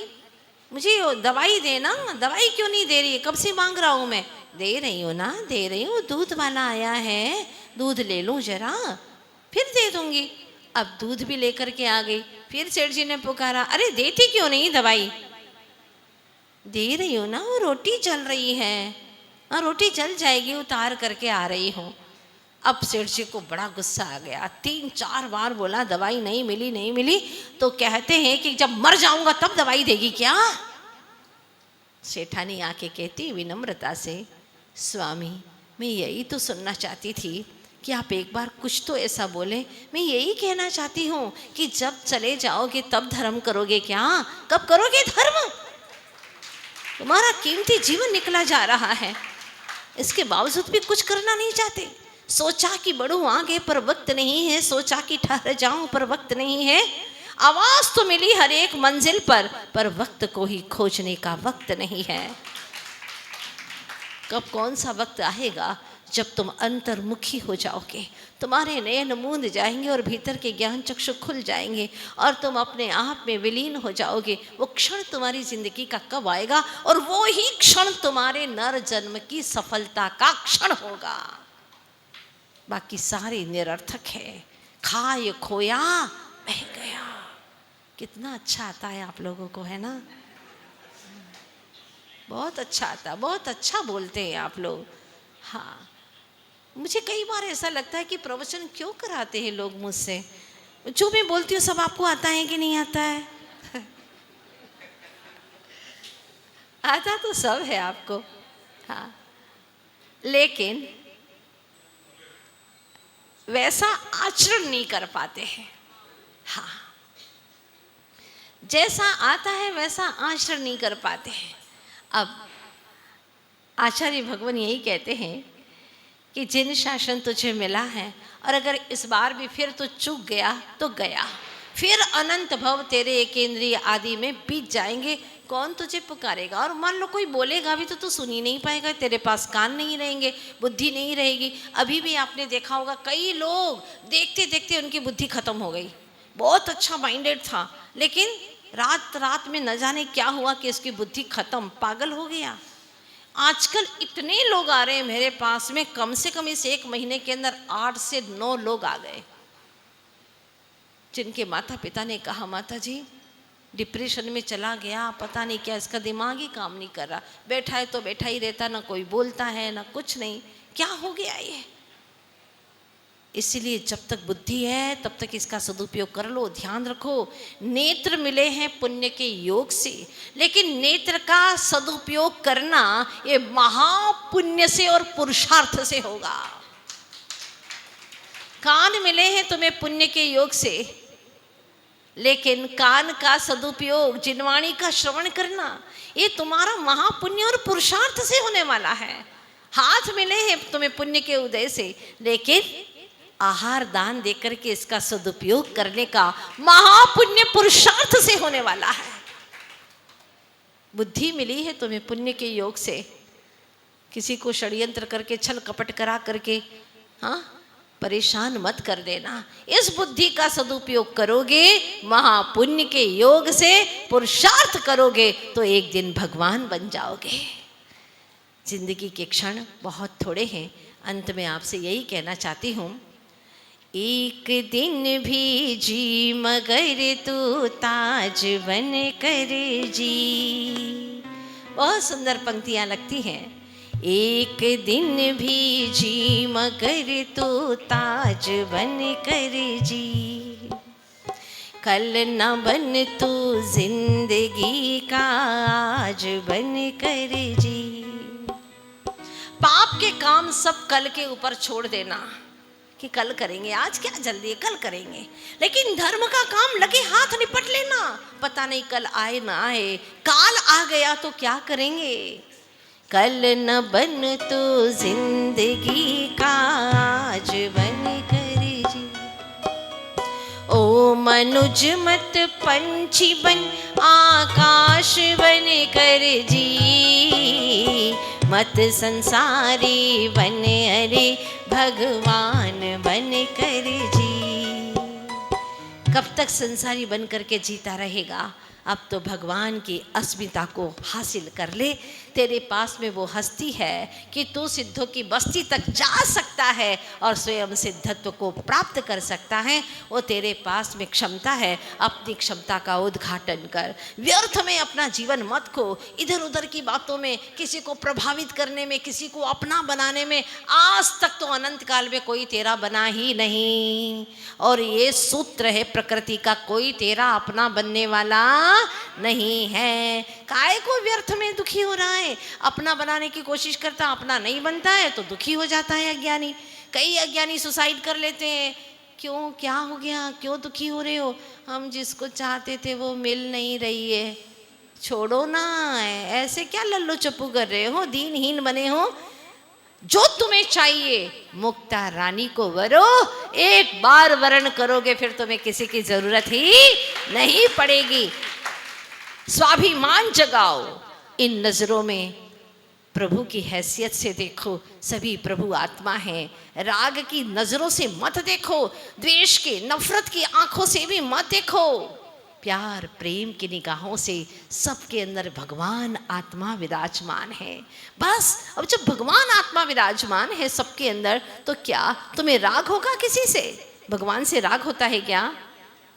मुझे वो दवाई देना, दवाई क्यों नहीं दे रही है, कब से मांग रहा हूँ मैं। दे रही हूँ ना, दे रही हूँ, दूध वाला आया है, दूध ले लो जरा, फिर दे दूंगी। अब दूध भी लेकर के आ गई। फिर सेठ जी ने पुकारा, अरे देती क्यों नहीं दवाई। दे रही हूँ ना, वो रोटी जल रही है। हाँ रोटी जल जाएगी, उतार करके आ रही हूँ। अब सेठ जी को बड़ा गुस्सा आ गया। 3-4 बार बोला दवाई नहीं मिली, नहीं मिली। तो कहते हैं कि जब मर जाऊंगा तब दवाई देगी क्या। सेठानी आके कहती विनम्रता से, स्वामी मैं यही तो सुनना चाहती थी कि आप एक बार कुछ तो ऐसा बोले। मैं यही कहना चाहती हूँ कि जब चले जाओगे तब धर्म करोगे क्या, कब करोगे धर्म। तुम्हारा कीमती जीवन निकला जा रहा है, इसके बावजूद भी कुछ करना नहीं चाहते। सोचा कि बढ़ूं आगे पर वक्त नहीं है, सोचा कि ठहर जाऊं पर वक्त नहीं है। आवाज तो मिली हर एक मंजिल पर वक्त को ही खोजने का वक्त नहीं है। कब कौन सा वक्त आएगा जब तुम अंतर्मुखी हो जाओगे, तुम्हारे नयन मूंद जाएंगे और भीतर के ज्ञान चक्षु खुल जाएंगे और तुम अपने आप में विलीन हो जाओगे। वो क्षण तुम्हारी जिंदगी का कब आएगा और वो ही क्षण तुम्हारे नर जन्म की सफलता का क्षण होगा। बाकी सारे निरर्थक है। खाए खोया बह गया। कितना अच्छा आता है आप लोगों को, है ना। बहुत अच्छा आता, बहुत अच्छा बोलते हैं आप लोग। हाँ मुझे कई बार ऐसा लगता है कि प्रवचन क्यों कराते हैं लोग मुझसे। जो मैं बोलती हूँ सब आपको आता है कि नहीं आता है। आता तो सब है आपको। हाँ लेकिन वैसा आचरण नहीं कर पाते हैं। हाँ जैसा आता है वैसा आचरण नहीं कर पाते हैं। अब आचार्य भगवान यही कहते हैं कि जिन शासन तुझे मिला है और अगर इस बार भी फिर तो चूक गया तो गया, फिर अनंत भव तेरे एकेंद्रिय आदि में बीत जाएंगे। कौन तुझे पुकारेगा। और मान लो कोई बोलेगा भी तो तू सुन ही नहीं पाएगा, तेरे पास कान नहीं रहेंगे, बुद्धि नहीं रहेगी। अभी भी आपने देखा होगा कई लोग देखते देखते उनकी बुद्धि खत्म हो गई। बहुत अच्छा माइंडेड था लेकिन रात रात में न जाने क्या हुआ कि इसकी बुद्धि खत्म, पागल हो गया। आजकल इतने लोग आ रहे हैं मेरे पास में, कम से कम इस 1 महीने के अंदर 8 से 9 लोग आ गए जिनके माता पिता ने कहा माता जी डिप्रेशन में चला गया, पता नहीं क्या इसका दिमाग ही काम नहीं कर रहा, बैठा है तो बैठा ही रहता, ना कोई बोलता है ना कुछ नहीं, क्या हो गया ये। इसीलिए जब तक बुद्धि है तब तक इसका सदुपयोग कर लो। ध्यान रखो नेत्र मिले हैं पुण्य के योग से, लेकिन नेत्र का सदुपयोग करना ये महापुण्य से और पुरुषार्थ से होगा। कान मिले हैं तुम्हें पुण्य के योग से, लेकिन कान का सदुपयोग जिनवाणी का श्रवण करना ये तुम्हारा महापुण्य और पुरुषार्थ से होने वाला है। हाथ मिले हैं तुम्हें पुण्य के उदय से, लेकिन आहार दान देकर के इसका सदुपयोग करने का महापुण्य पुरुषार्थ से होने वाला है। बुद्धि मिली है तुम्हें पुण्य के योग से, किसी को षड्यंत्र करके छल कपट करा करके हाँ परेशान मत कर देना। इस बुद्धि का सदुपयोग करोगे, महापुण्य के योग से पुरुषार्थ करोगे तो एक दिन भगवान बन जाओगे। जिंदगी के क्षण बहुत थोड़े हैं। अंत में आपसे यही कहना चाहती हूँ, एक दिन भी जी मगर तू ताज बन कर जी। बहुत सुंदर पंक्तियाँ लगती हैं। एक दिन भी जी मगर तू ताज बन कर जी, कल न बन तू जिंदगी का आज बन कर जी। पाप के काम सब कल के ऊपर छोड़ देना कि कल करेंगे, आज क्या जल्दी है कल करेंगे, लेकिन धर्म का काम लगे हाथ निपट लेना। पता नहीं कल आए ना आए, काल आ गया तो क्या करेंगे। कल न बन तो जिंदगी का आज बन कर जी। मनुज मत पंछी बन आकाश बन कर जी, मत संसारी बन अरे भगवान बन कर जी। कब तक संसारी बन करके जीता रहेगा? अब तो भगवान की अस्मिता को हासिल कर ले। तेरे पास में वो हस्ती है कि तू सिद्धों की बस्ती तक जा सकता है और स्वयं सिद्धत्व को प्राप्त कर सकता है। वो तेरे पास में क्षमता है, अपनी क्षमता का उद्घाटन कर। व्यर्थ में अपना जीवन मत खो, इधर उधर की बातों में, किसी को प्रभावित करने में, किसी को अपना बनाने में। आज तक तो अनंत काल में कोई तेरा बना ही नहीं, और ये सूत्र है प्रकृति का, कोई तेरा अपना बनने वाला नहीं है। काय को व्यर्थ में दुखी हो रहा है? अपना बनाने की कोशिश करता, अपना नहीं बनता है तो दुखी हो जाता है अज्ञानी। कई अज्ञानी सुसाइड कर लेते हैं। क्यों? क्या हो गया? क्यों दुखी हो रहे हो? हम जिसको चाहते थे वो मिल नहीं रही है। छोड़ो ना, ऐसे क्या लल्लो चप्पू कर रहे हो? दीनहीन बने हो। जो तुम्हें चाहिए मुक्ता रानी को वरो, एक बार वरण करोगे फिर तुम्हें किसी की जरूरत ही नहीं पड़ेगी। स्वाभिमान जगाओ, इन नजरों में प्रभु की हैसियत से देखो, सभी प्रभु आत्मा हैं। राग की नजरों से मत देखो, द्वेष की नफरत की आंखों से भी मत देखो। प्यार प्रेम की निगाहों से सबके अंदर भगवान आत्मा विराजमान है। बस अब जब भगवान आत्मा विराजमान है सबके अंदर, तो क्या तुम्हें राग होगा किसी से? भगवान से राग होता है क्या?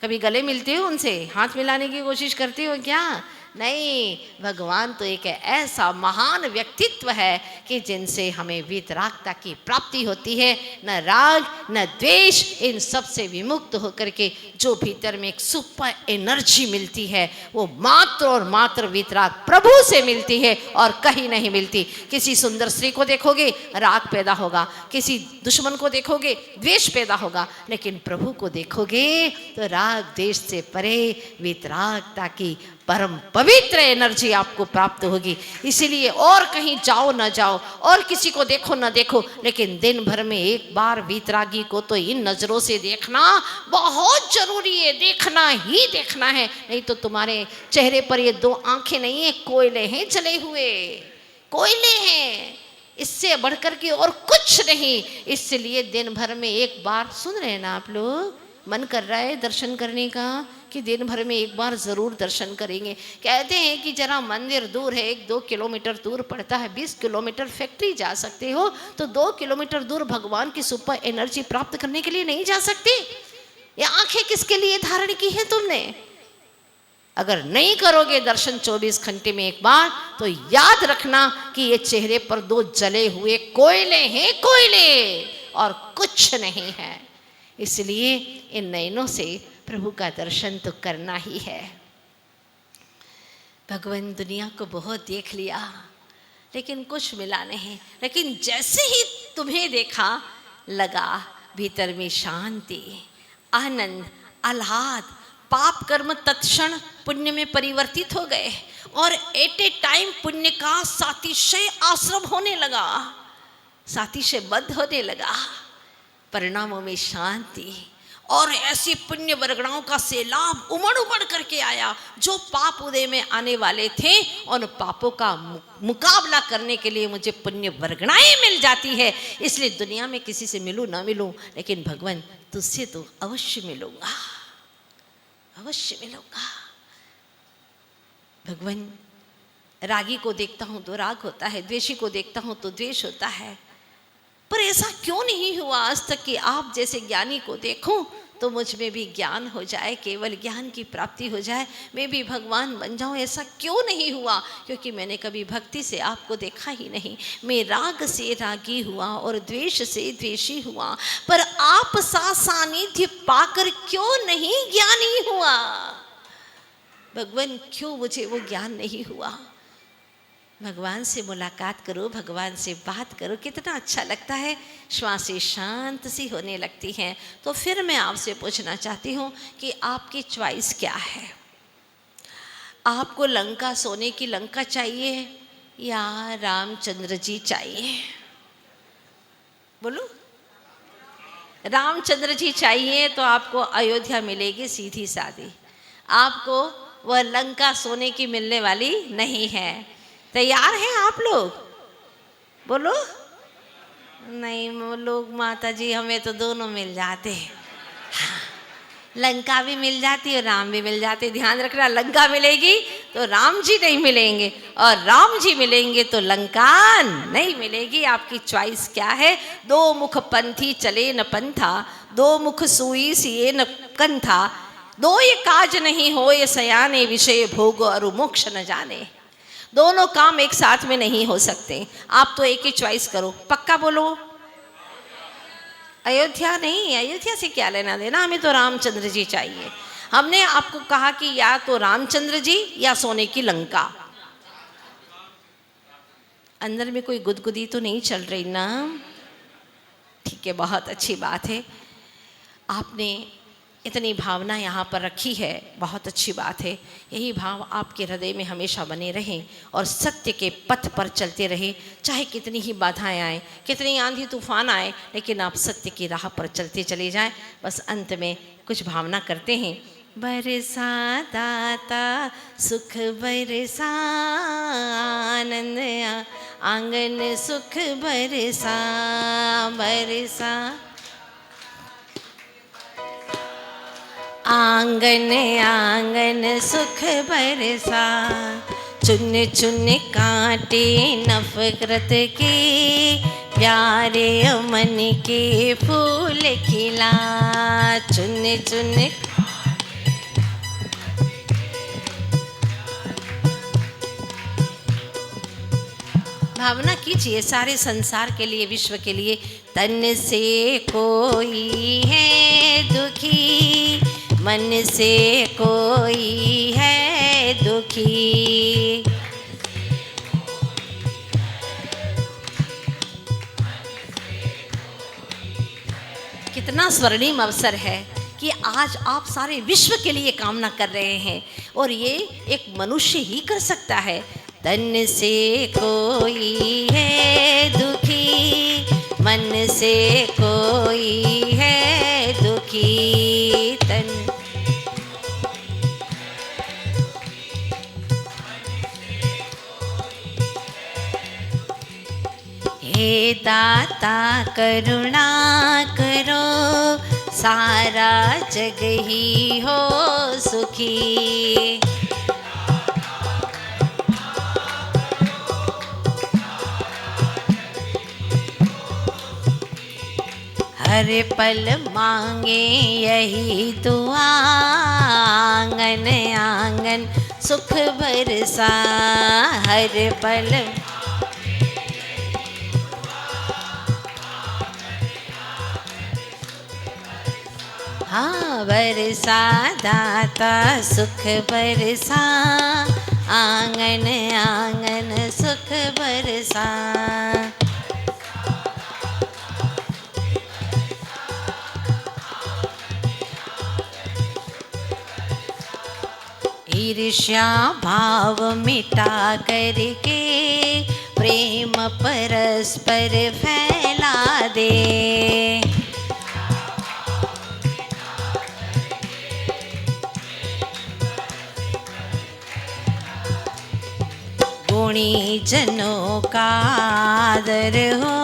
कभी गले मिलते हो उनसे? हाथ मिलाने की कोशिश करते हो क्या? नहीं, भगवान तो एक ऐसा महान व्यक्तित्व है कि जिनसे हमें वीतरागता की प्राप्ति होती है। न राग न द्वेष, इन सब से विमुक्त होकर के जो भीतर में एक सुपर एनर्जी मिलती है वो मात्र और मात्र वीतराग प्रभु से मिलती है और कहीं नहीं मिलती। किसी सुंदर स्त्री को देखोगे राग पैदा होगा, किसी दुश्मन को देखोगे द्वेष पैदा होगा, लेकिन प्रभु को देखोगे तो राग द्वेष से परे वीतरागता की परम पवित्र एनर्जी आपको प्राप्त होगी। इसीलिए और कहीं जाओ ना जाओ और किसी को देखो ना देखो, लेकिन दिन भर में एक बार वीतरागी को तो इन नजरों से देखना बहुत जरूरी है। देखना ही देखना है, नहीं तो तुम्हारे चेहरे पर ये दो आंखें नहीं है, कोयले हैं जले हुए, कोयले हैं। इससे बढ़कर के और कुछ नहीं। इसलिए दिन भर में एक बार, सुन रहे हैं ना आप लोग, मन कर रहा है दर्शन करने का कि दिन भर में एक बार ज़रूर दर्शन करेंगे। कहते हैं कि जरा मंदिर दूर है, 1-2 किलोमीटर दूर पड़ता है, 20 किलोमीटर फैक्ट्री जा सकते हो, तो 2 किलोमीटर दूर भगवान की सुपर एनर्जी प्राप्त करने के लिए नहीं जा सकते? ये आंखें किसके लिए धारण की है तुमने? अगर नहीं करोगे दर्शन 24 घंटे में एक बार, तो याद रखना कि ये चेहरे पर 2 जले हुए कोयले हैं, कोयले, और कुछ नहीं है। इसलिए इन नयनों से प्रभु का दर्शन तो करना ही है। भगवान दुनिया को बहुत देख लिया लेकिन कुछ मिला नहीं, लेकिन जैसे ही तुम्हें देखा लगा भीतर में शांति, आनंद, आह्लाद, पाप कर्म तत्क्षण पुण्य में परिवर्तित हो गए और एट ए टाइम पुण्य का सातिशय आश्रम होने लगा, सातिशय बद्ध होने लगा। परिणामों में शांति और ऐसी पुण्य वर्गणाओं का सैलाब उमड़ उमड़ करके आया। जो पाप उदय में आने वाले थे उन पापों का मुकाबला करने के लिए मुझे पुण्य वर्गणाएं मिल जाती है। इसलिए दुनिया में किसी से मिलूं ना मिलूं, लेकिन भगवान तुझसे तो अवश्य मिलूंगा, अवश्य मिलूंगा। भगवान रागी को देखता हूं तो राग होता है, द्वेषी को देखता हूं तो द्वेष होता है, पर ऐसा क्यों नहीं हुआ आज तक कि आप जैसे ज्ञानी को देखूं तो मुझ में भी ज्ञान हो जाए, केवल ज्ञान की प्राप्ति हो जाए, मैं भी भगवान बन जाऊं? ऐसा क्यों नहीं हुआ? क्योंकि मैंने कभी भक्ति से आपको देखा ही नहीं। मैं राग से रागी हुआ और द्वेष से द्वेषी हुआ, पर आप सा सानिध्य पाकर क्यों नहीं ज्ञानी हुआ? भगवान क्यों मुझे वो ज्ञान नहीं हुआ? भगवान से मुलाकात करो, भगवान से बात करो, कितना अच्छा लगता है, श्वासें शांत सी होने लगती हैं। तो फिर मैं आपसे पूछना चाहती हूँ कि आपकी चॉइस क्या है? आपको लंका, सोने की लंका चाहिए या रामचंद्र जी चाहिए? बोलो। रामचंद्र जी चाहिए तो आपको अयोध्या मिलेगी सीधी सादी, आपको वह लंका सोने की मिलने वाली नहीं है। तैयार हैं आप लोग? बोलो। नहीं लोग माता जी हमें तो दोनों मिल जाते हैं, हाँ, लंका भी मिल जाती है और राम भी मिल जाते। ध्यान रखना, लंका मिलेगी तो राम जी नहीं मिलेंगे और राम जी मिलेंगे तो लंका नहीं मिलेगी। आपकी चॉइस क्या है? दो मुख पंथी चले न पंथा, दो मुख सुई सिए न कंथा, दो ये काज नहीं हो ये सयाने, विषय भोग और मोक्ष न जाने। दोनों काम एक साथ में नहीं हो सकते, आप तो एक ही चॉइस करो। पक्का बोलो। अयोध्या नहीं, अयोध्या से क्या लेना देना, हमें तो रामचंद्र जी चाहिए। हमने आपको कहा कि या तो रामचंद्र जी या सोने की लंका। अंदर में कोई गुदगुदी तो नहीं चल रही ना? ठीक है, बहुत अच्छी बात है। आपने इतनी भावना यहाँ पर रखी है, बहुत अच्छी बात है। यही भाव आपके हृदय में हमेशा बने रहें और सत्य के पथ पर चलते रहें। चाहे कितनी ही बाधाएं आए, कितनी आंधी तूफान आए, लेकिन आप सत्य की राह पर चलते चले जाएं। बस अंत में कुछ भावना करते हैं। बरसा दाता सुख बरसा, आनंद आंगन सुख बरसा, बरसा आंगन आंगन सुख बरसा, चुन चुन कांटे नफरत के, प्यारे मन के फूल खिला, चुन चुन। भावना कीजिए सारे संसार के लिए, विश्व के लिए। तन से कोई है दुखी, मन से कोई है दुखी, कितना स्वर्णिम अवसर है कि आज आप सारे विश्व के लिए कामना कर रहे हैं और ये एक मनुष्य ही कर सकता है। तन से कोई है दुखी, मन से कोई है दुखी, तन हे दाता करुणा करो, सारा जग ही हो सुखी। हर पल मांगे यही दुआ, आंगन आंगन सुख बरसा, हर पल हाँ बरसा दाता सुख बरसा, आंगन आंगन सुख बरसा। ईर्ष्या भाव मिटा करके, प्रेम परस्पर फैला दे, गुणी जनों का आदर हो,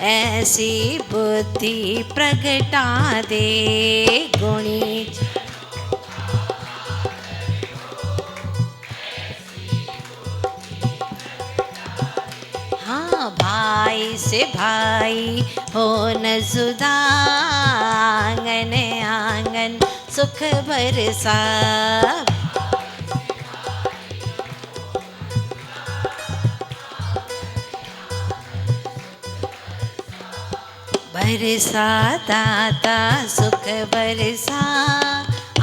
ऐसी बुद्धि प्रगटा दे, गुणी हाँ भाई से भाई हो न जुदा, आंगन आंगन सुख बरसा। बरसा दाता सुख बरसा,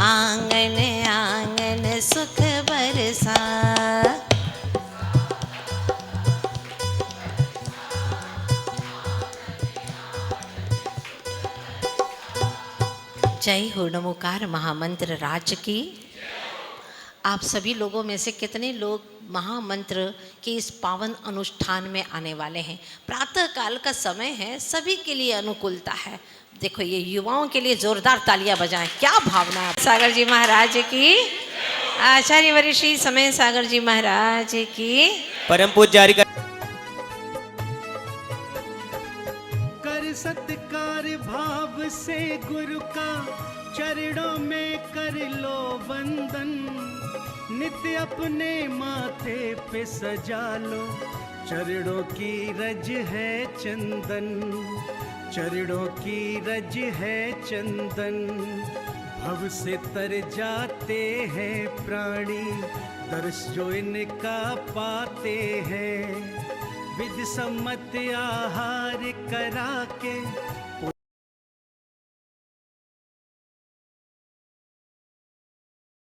आंगन आंगन सुख बरसा। जय हो नमोकार महामंत्र राज की। आप सभी लोगों में से कितने लोग महामंत्र के इस पावन अनुष्ठान में आने वाले हैं? प्रातः काल का समय है, सभी के लिए अनुकूलता है। देखो ये युवाओं के लिए जोरदार तालियां बजाएं, क्या भावना है। सागर जी महाराज की, आचार्य वरिष्ठ समय सागर जी महाराज की। परम पूज्य जारी कर सत्कार भाव से गुरु का चरणों में कर लो वंदन, नित्य अपने माथे पे सजा लो, चरणों की रज है चंदन, चरणों की रज है चंदन। भव से तर जाते हैं प्राणी, दर्श जो इनका पाते हैं, विधि सम्मत आहार करा के